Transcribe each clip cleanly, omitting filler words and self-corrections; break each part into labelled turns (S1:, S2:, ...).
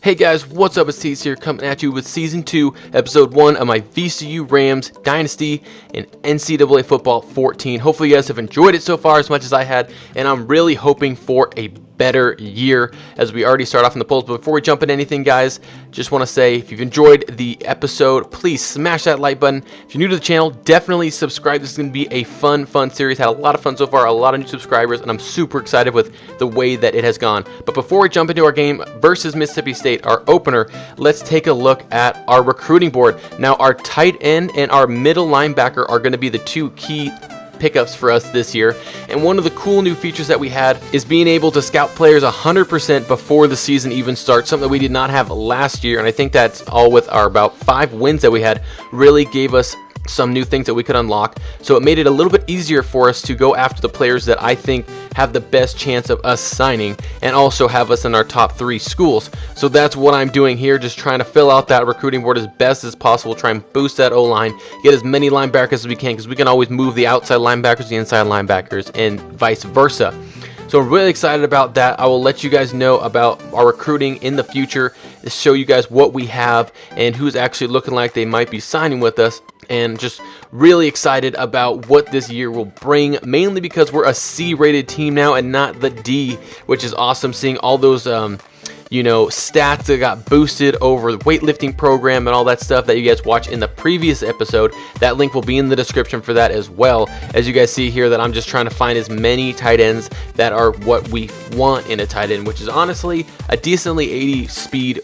S1: Hey guys, what's up? It's Teeds here coming at you with Season 2, Episode 1 of my VCU RAMS Dynasty in NCAA Football 14. Hopefully you guys have enjoyed it so far as much as I had, and I'm really hoping for a better year as we already start off in the polls. But before we jump into anything, guys, just want to say if you've enjoyed the episode, please smash that like button. If you're new to the channel, definitely subscribe. This is going to be a fun series. Had a lot of fun so far, a lot of new subscribers, and I'm super excited with the way that it has gone. But before we jump into our game versus Mississippi State, our opener, let's take a look at our recruiting board. Now, our tight end and our middle linebacker are going to be the two key pickups for us this year, and one of the cool new features that we had is being able to scout players 100% before the season even starts, something that we did not have last year. And I think that's all with our about 5 wins that we had really gave us some new things that we could unlock, so it made it a little bit easier for us to go after the players that I think have the best chance of us signing and also have us in our top 3 schools. So that's what I'm doing here, just trying to fill out that recruiting board as best as possible, try and boost that O-line, get as many linebackers as we can, because we can always move the outside linebackers, the inside linebackers, and vice versa. So I'm really excited about that. I will let you guys know about our recruiting in the future, to show you guys what we have and who's actually looking like they might be signing with us, and just really excited about what this year will bring, mainly because we're a C-rated team now and not the D, which is awesome, seeing all those stats that got boosted over the weightlifting program and all that stuff that you guys watched in the previous episode. That link will be in the description for that as well. As you guys see here, that I'm just trying to find as many tight ends that are what we want in a tight end, which is honestly a decently 80 speed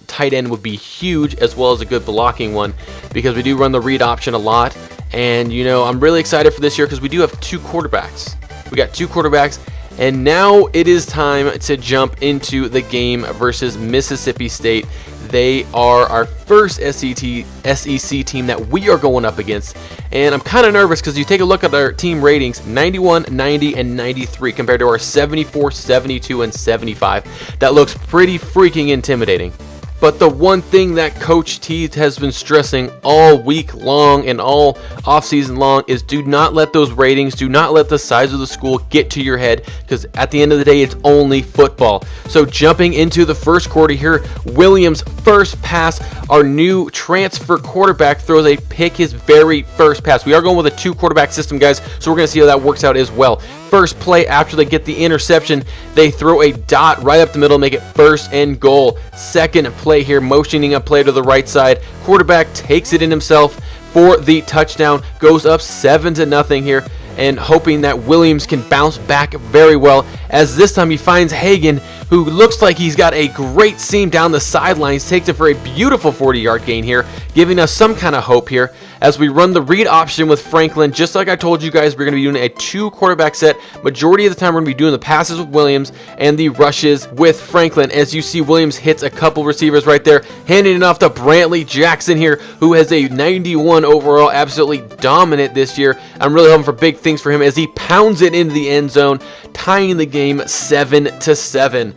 S1: tight end would be huge, as well as a good blocking one, because we do run the read option a lot. And I'm really excited for this year because we do have 2 quarterbacks. We got 2 quarterbacks. And now it is time to jump into the game versus Mississippi State. They are our first SEC team that we are going up against. And I'm kind of nervous because you take a look at our team ratings, 91, 90, and 93 compared to our 74, 72, and 75. That looks pretty freaking intimidating. But the one thing that Coach T has been stressing all week long and all offseason long is do not let those ratings, do not let the size of the school get to your head, because at the end of the day, it's only football. So jumping into the first quarter here, Williams' first pass, our new transfer quarterback throws a pick, his very first pass. We are going with a 2 quarterback system, guys, so we're going to see how that works out as well. First play after they get the interception, they throw a dot right up the middle, make it 1st and goal. Second play here, motioning a play to the right side. Quarterback takes it in himself for the touchdown, goes up 7-0 here, and hoping that Williams can bounce back very well, as this time he finds Hagan, who looks like he's got a great seam down the sidelines, takes it for a beautiful 40-yard gain here, giving us some kind of hope here as we run the read option with Franklin. Just like I told you guys, we're going to be doing a 2 quarterback set. Majority of the time we're going to be doing the passes with Williams and the rushes with Franklin. As you see, Williams hits a couple receivers right there, handing it off to Brantley Jackson here, who has a 91 overall, absolutely dominant this year. I'm really hoping for big things for him as he pounds it into the end zone, tying the game 7-7.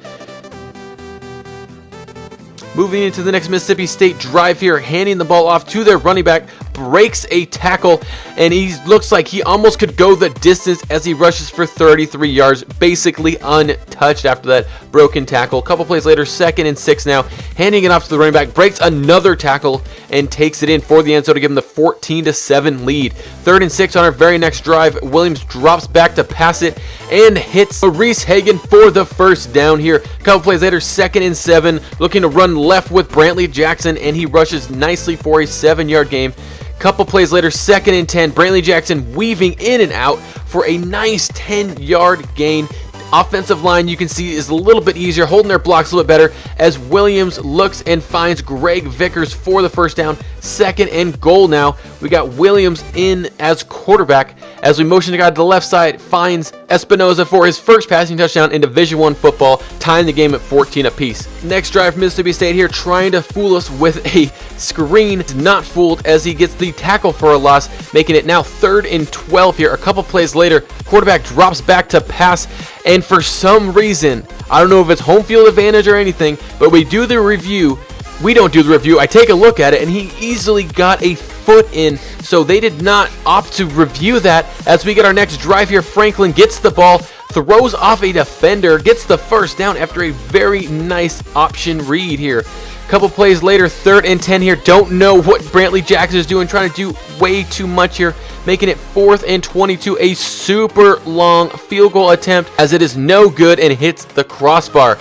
S1: Moving into the next Mississippi State drive here, handing the ball off to their running back, breaks a tackle, and he looks like he almost could go the distance as he rushes for 33 yards, basically untouched after that broken tackle. A couple plays later, 2nd and 6 now, handing it off to the running back, breaks another tackle and takes it in for the end zone to give him the 14-7 lead. 3rd and 6 on our very next drive. Williams drops back to pass it and hits Reese Hagan for the first down here. A couple plays later, 2nd and 7, looking to run left with Brantley Jackson, and he rushes nicely for a 7-yard gain. Couple plays later, 2nd and 10, Brantley Jackson weaving in and out for a nice 10-yard gain. Offensive line, you can see, is a little bit easier, holding their blocks a little bit better, as Williams looks and finds Greg Vickers for the first down. 2nd and goal now. We got Williams in as quarterback. As we motion the guy to the left side, finds Espinoza for his first passing touchdown in Division I football, tying the game at 14 apiece. Next drive, Mississippi State here trying to fool us with a screen. Not fooled as he gets the tackle for a loss, making it now 3rd and 12 here. A couple plays later, quarterback drops back to pass, and for some reason, I don't know if it's home field advantage or anything, but we do the review. We don't do the review. I take a look at it, and he easily got a foot in, so they did not opt to review that. As we get our next drive here, Franklin gets the ball, throws off a defender, gets the first down after a very nice option read here. Couple plays later, 3rd and 10 here. Don't know what Brantley Jackson is doing, trying to do way too much here, making it 4th and 22, a super long field goal attempt as it is no good and hits the crossbar.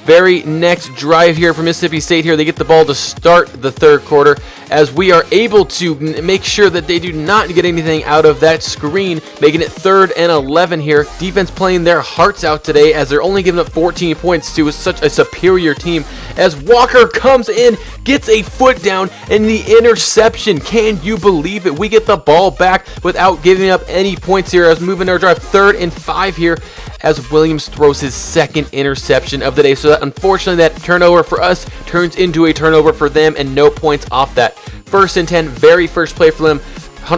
S1: Very next drive here for Mississippi State here. They get the ball to start the 3rd quarter as we are able to make sure that they do not get anything out of that screen, making it 3rd and 11 here. Defense playing their hearts out today as they're only giving up 14 points to such a superior team as Walker comes in, gets a foot down, and the interception. Can you believe it? We get the ball back without giving up any points here as moving our drive 3rd and 5 here as Williams throws his 2nd interception of the day. So that, unfortunately, that turnover for us turns into a turnover for them and no points off that. 1st and 10, very first play for them.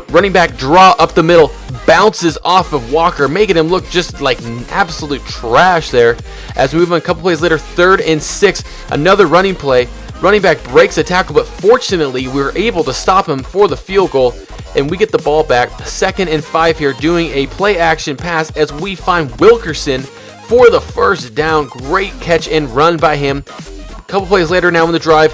S1: Running back draw up the middle, bounces off of Walker, making him look just like absolute trash there. As we move on a couple plays later, 3rd and 6, another running play. Running back breaks a tackle, but fortunately we were able to stop him for the field goal, and we get the ball back. 2nd and 5 here, doing a play action pass as we find Wilkerson for the first down. Great catch and run by him. A couple plays later now in the drive,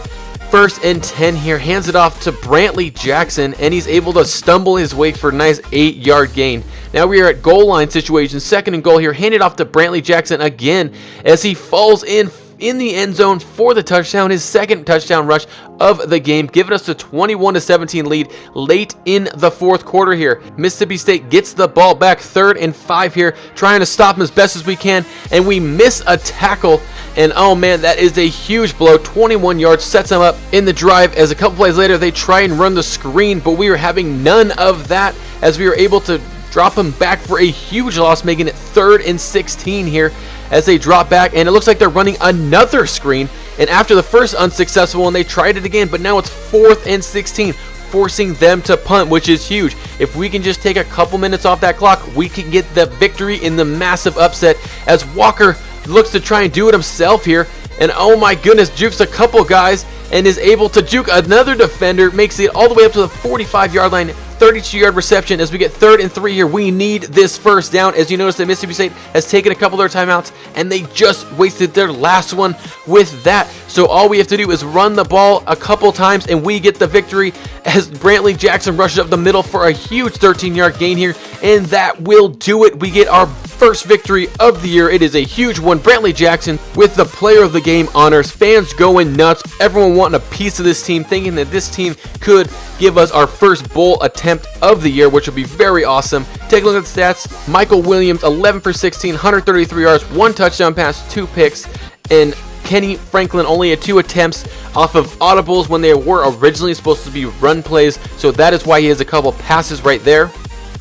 S1: 1st and 10 here, hands it off to Brantley Jackson, and he's able to stumble his way for a nice 8-yard gain. Now we are at goal line situation, 2nd and goal here, handed off to Brantley Jackson again as he falls in the end zone for the touchdown, his 2nd touchdown rush of the game, giving us a 21-17 lead late in the 4th quarter here. Mississippi State gets the ball back, 3rd and 5 here, trying to stop him as best as we can, and we miss a tackle, and oh man, that is a huge blow. 21 yards sets them up in the drive as a couple plays later they try and run the screen, but we were having none of that as we were able to drop him back for a huge loss, making it 3rd and 16 here as they drop back, and it looks like they're running another screen, and after the first unsuccessful one they tried it again, but now it's 4th and 16, forcing them to punt, which is huge. If we can just take a couple minutes off that clock, we can get the victory in the massive upset as Walker looks to try and do it himself here, and oh my goodness, jukes a couple guys and is able to juke another defender, makes it all the way up to the 45-yard line. 32-yard reception as we get 3rd and 3 here. We need this first down. As you notice that Mississippi State has taken a couple of their timeouts and they just wasted their last one with that. So all we have to do is run the ball a couple times and we get the victory as Brantley Jackson rushes up the middle for a huge 13-yard gain here, and that will do it. We get our first victory of the year. It is a huge one. Brantley Jackson with the player of the game honors, fans going nuts, everyone wanting a piece of this team, thinking that this team could give us our first bowl attempt of the year, which will be very awesome. Take a look at the stats. Michael Williams, 11 for 16, 133 yards, 1 touchdown pass, 2 picks, and Kenny Franklin only had 2 attempts off of audibles when they were originally supposed to be run plays, so that is why he has a couple passes right there.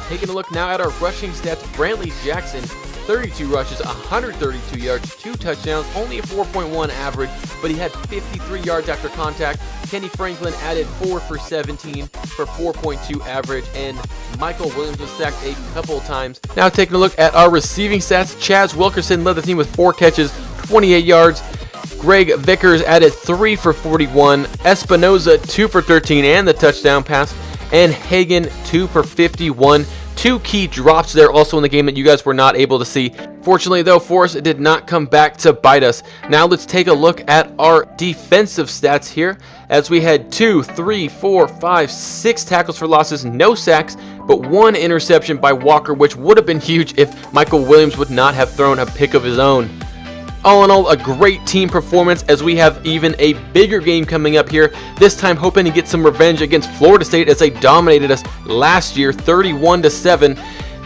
S1: Taking a look now at our rushing stats, Brantley Jackson, 32 rushes, 132 yards, 2 touchdowns, only a 4.1 average, but he had 53 yards after contact. Kenny Franklin added 4 for 17 for 4.2 average, and Michael Williams was sacked a couple times. Now taking a look at our receiving stats, Chaz Wilkerson led the team with 4 catches, 28 yards. Greg Vickers added 3 for 41, Espinoza 2 for 13 and the touchdown pass, and Hagan 2 for 51. 2 key drops there also in the game that you guys were not able to see. Fortunately though for us, it did not come back to bite us. Now let's take a look at our defensive stats here as we had 2, 3, 4, 5, 6 tackles for losses, no sacks, but 1 interception by Walker, which would have been huge if Michael Williams would not have thrown a pick of his own. All in all, a great team performance as we have even a bigger game coming up here, this time hoping to get some revenge against Florida State as they dominated us last year 31-7.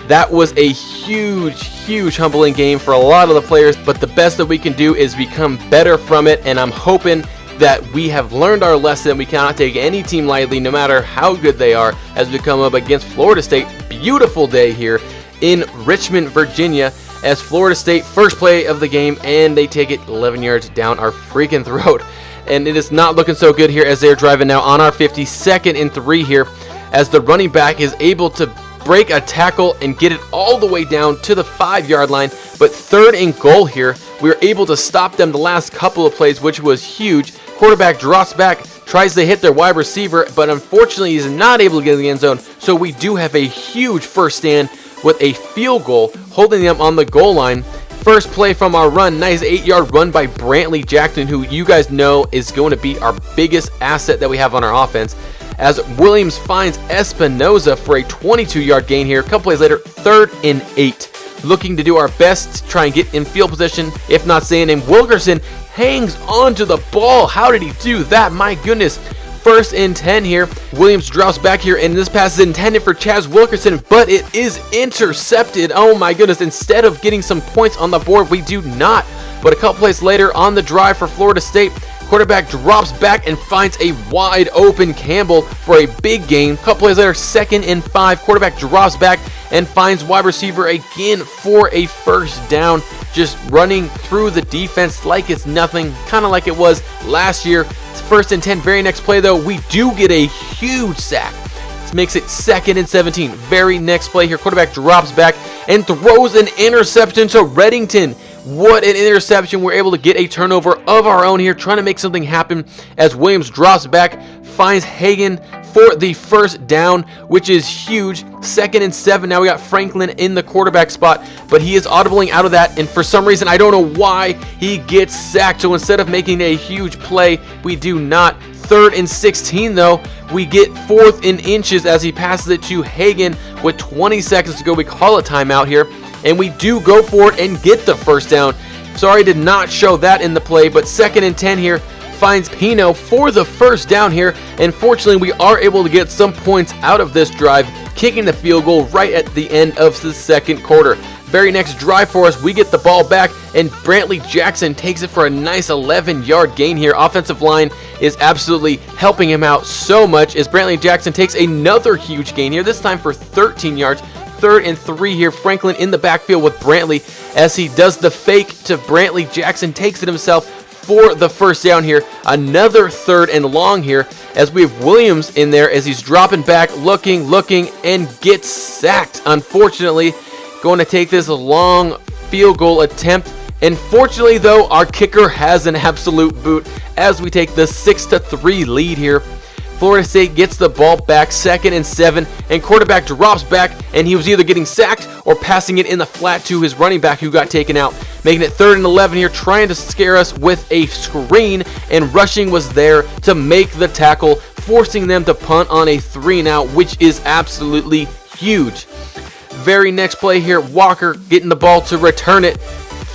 S1: That was a huge humbling game for a lot of the players, but the best that we can do is become better from it, and I'm hoping that we have learned our lesson. We cannot take any team lightly, no matter how good they are, as we come up against Florida State. Beautiful day here in Richmond, Virginia, as Florida State, first play of the game, and they take it 11 yards down our freaking throat. And it is not looking so good here as they're driving now on our 52nd and 3 here, as the running back is able to break a tackle and get it all the way down to the 5-yard line. But 3rd and goal here, we were able to stop them the last couple of plays, which was huge. Quarterback drops back, tries to hit their wide receiver, but unfortunately he's not able to get in the end zone. So we do have a huge first stand with a field goal, holding them on the goal line. First play from our run, nice 8-yard run by Brantley Jackson, who you guys know is going to be our biggest asset that we have on our offense, as Williams finds Espinoza for a 22-yard gain here. A couple plays later, 3rd and 8. Looking to do our best to try and get in field position, if not saying, and Wilkerson hangs onto the ball. How did he do that? My goodness. 1st and 10 here. Williams drops back here, and this pass is intended for Chaz Wilkerson, but it is intercepted. Oh my goodness. Instead of getting some points on the board, we do not. But a couple plays later on the drive for Florida State, quarterback drops back and finds a wide open Campbell for a big gain. A couple plays later, 2nd and 5, quarterback drops back and finds wide receiver again for a 1st down. Just running through the defense like it's nothing, kind of like it was last year. It's 1st and 10. Very next play though, we do get a huge sack. This makes it 2nd and 17. Very next play here, quarterback drops back and throws an interception to Reddington. What an interception. We're able to get a turnover of our own here, trying to make something happen as Williams drops back, finds Hagan for the 1st down, which is huge. 2nd and 7. Now we got Franklin in the quarterback spot, but he is audibling out of that, and for some reason, I don't know why, he gets sacked. So instead of making a huge play, we do not. 3rd and 16 though, we get 4th and inches as he passes it to Hagan with 20 seconds to go. We call a timeout here, and we do go for it and get the 1st down. Sorry, did not show that in the play, but 2nd and 10 here, finds Pino for the 1st down here, and fortunately we are able to get some points out of this drive, kicking the field goal right at the end of the 2nd quarter. Very next drive for us, we get the ball back, and Brantley Jackson takes it for a nice 11-yard gain here. Offensive line is absolutely helping him out so much as Brantley Jackson takes another huge gain here, this time for 13 yards. 3rd and 3 here. Franklin in the backfield with Brantley as he does the fake to Brantley Jackson, takes it himself for the 1st down here. Another 3rd and long here as we have Williams in there as he's dropping back, looking, and gets sacked. Unfortunately, going to take this long field goal attempt. And fortunately, though, our kicker has an absolute boot as we take the 6-3 lead here. Florida State gets the ball back, 2nd and 7, and quarterback drops back, and he was either getting sacked or passing it in the flat to his running back who got taken out, making it 3rd and 11 here, trying to scare us with a screen, and rushing was there to make the tackle, forcing them to punt on a 3-and-out, which is absolutely huge. Very next play here, Walker getting the ball to return it.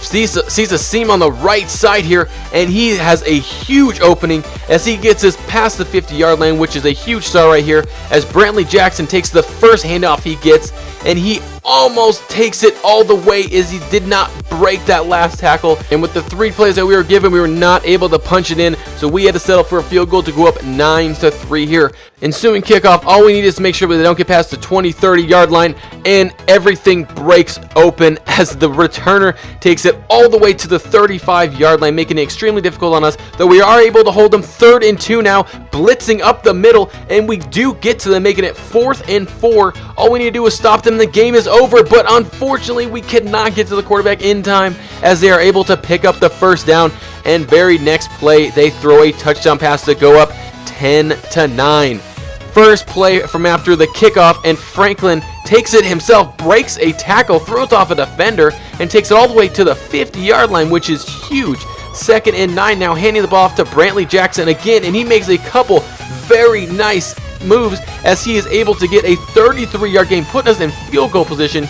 S1: Sees a seam on the right side here, and he has a huge opening as he gets us past the 50-yard line, which is a huge start right here, as Brantley Jackson takes the 1st handoff he gets, and he almost takes it all the way as he did not break that last tackle. And with the 3 plays that we were given, we were not able to punch it in, so we had to settle for a field goal to go up 9-3 here. Ensuing kickoff, all we need is to make sure they don't get past the 20-30 yard line, and everything breaks open as the returner takes it all the way to the 35-yard line, making it extremely difficult on us, though we are able to hold them 3rd and 2 now, blitzing up the middle, and we do get to them, making it 4th and 4. All we need to do is stop them. The game is over, but unfortunately we cannot get to the quarterback in time as they are able to pick up the 1st down, and very next play they throw a touchdown pass to go up 10-9. First play from after the kickoff, and Franklin takes it himself, breaks a tackle, throws off a defender, and takes it all the way to the 50-yard line, which is huge. 2nd and 9 now, handing the ball off to Brantley Jackson again, and he makes a couple very nice moves as he is able to get a 33-yard gain, putting us in field goal position.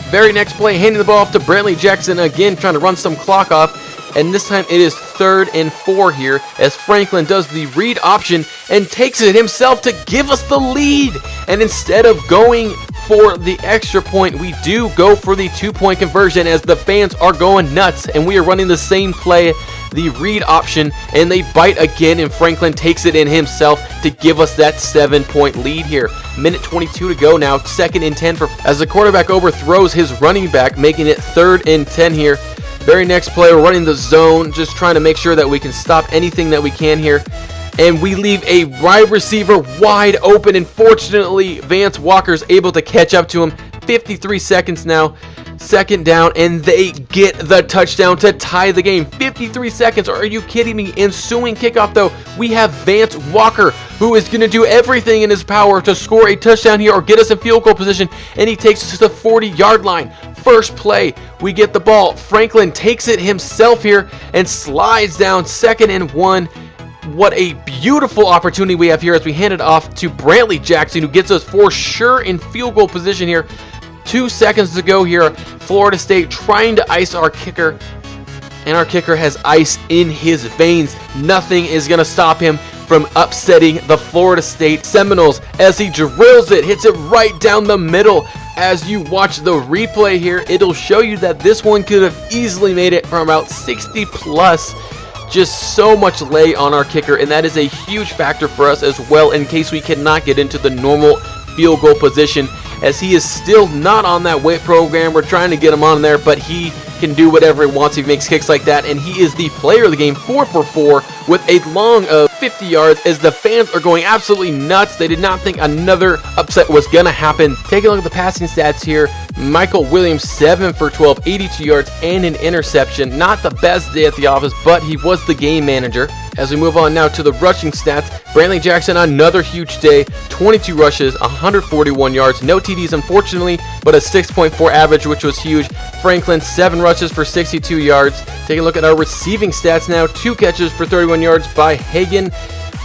S1: Very next play, handing the ball off to Brantley Jackson again, trying to run some clock off. And this time it is 3rd and 4 here as Franklin does the read option and takes it himself to give us the lead. And instead of going for the extra point, we do go for the 2-point conversion as the fans are going nuts, and we are running the same play, the read option, and they bite again, and Franklin takes it in himself to give us that 7-point lead here. Minute 22 to go now, 2nd and 10 as the quarterback overthrows his running back, making it 3rd and 10 here. Very next play, we're running the zone, just trying to make sure that we can stop anything that we can here. And we leave a wide receiver wide open, and fortunately, Vance Walker's able to catch up to him. 53 seconds now, 2nd down, and they get the touchdown to tie the game. 53 seconds, are you kidding me? Ensuing kickoff, though, we have Vance Walker who is going to do everything in his power to score a touchdown here or get us in field goal position, and he takes us to the 40-yard line. First play, we get the ball. Franklin takes it himself here and slides down 2nd and 1. What a beautiful opportunity we have here as we hand it off to Brantley Jackson, who gets us for sure in field goal position here. 2 seconds to go here. Florida State trying to ice our kicker, and our kicker has ice in his veins. Nothing is going to stop him from upsetting the Florida State Seminoles as he drills it, hits it right down the middle. As you watch the replay here, it'll show you that this one could have easily made it from about 60 plus. Just so much lay on our kicker, and that is a huge factor for us as well in case we cannot get into the normal field goal position, as he is still not on that weight program. We're trying to get him on there, but he can do whatever he wants. He makes kicks like that, and he is the player of the game, 4 for 4 with a long of 50 yards as the fans are going absolutely nuts. They did not think another upset was going to happen. Taking a look at the passing stats here, Michael Williams, 7 for 12, 82 yards and an interception. Not the best day at the office, but he was the game manager. As we move on now to the rushing stats, Brantley Jackson, another huge day, 22 rushes, 141 yards, no TDs unfortunately, but a 6.4 average, which was huge. Franklin, 7 rushes for 62 yards. Taking a look at our receiving stats now, 2 catches for 31 yards by Hagan.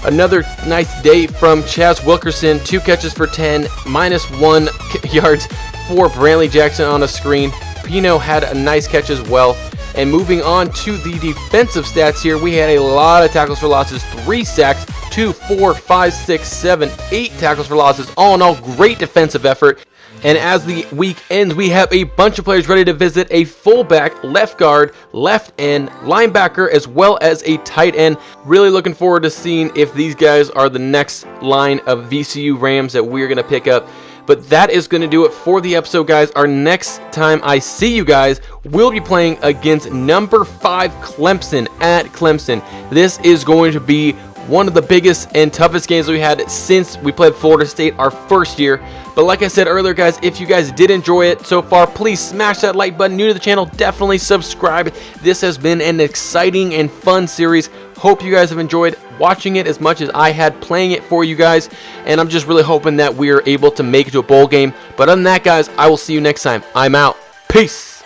S1: Another nice day from Chaz Wilkerson, 2 catches for 10, -1 yards for Brantley Jackson on a screen. Pino had a nice catch as well. And moving on to the defensive stats here, we had a lot of tackles for losses, 3 sacks, 2, 4, 5, 6, 7, 8 tackles for losses. All in all, great defensive effort. And as the week ends, we have a bunch of players ready to visit: a fullback, left guard, left end, linebacker, as well as a tight end. Really looking forward to seeing if these guys are the next line of VCU Rams that we're going to pick up. But that is going to do it for the episode, guys. Our next time I see you guys, we'll be playing against number 5 Clemson at Clemson. This is going to be one of the biggest and toughest games we had since we played Florida State our first year. But like I said earlier, guys, if you guys did enjoy it so far, please smash that like button. New to the channel, definitely subscribe. This has been an exciting and fun series. Hope you guys have enjoyed watching it as much as I had playing it for you guys. And I'm just really hoping that we are able to make it to a bowl game. But other than that, guys, I will see you next time. I'm out. Peace.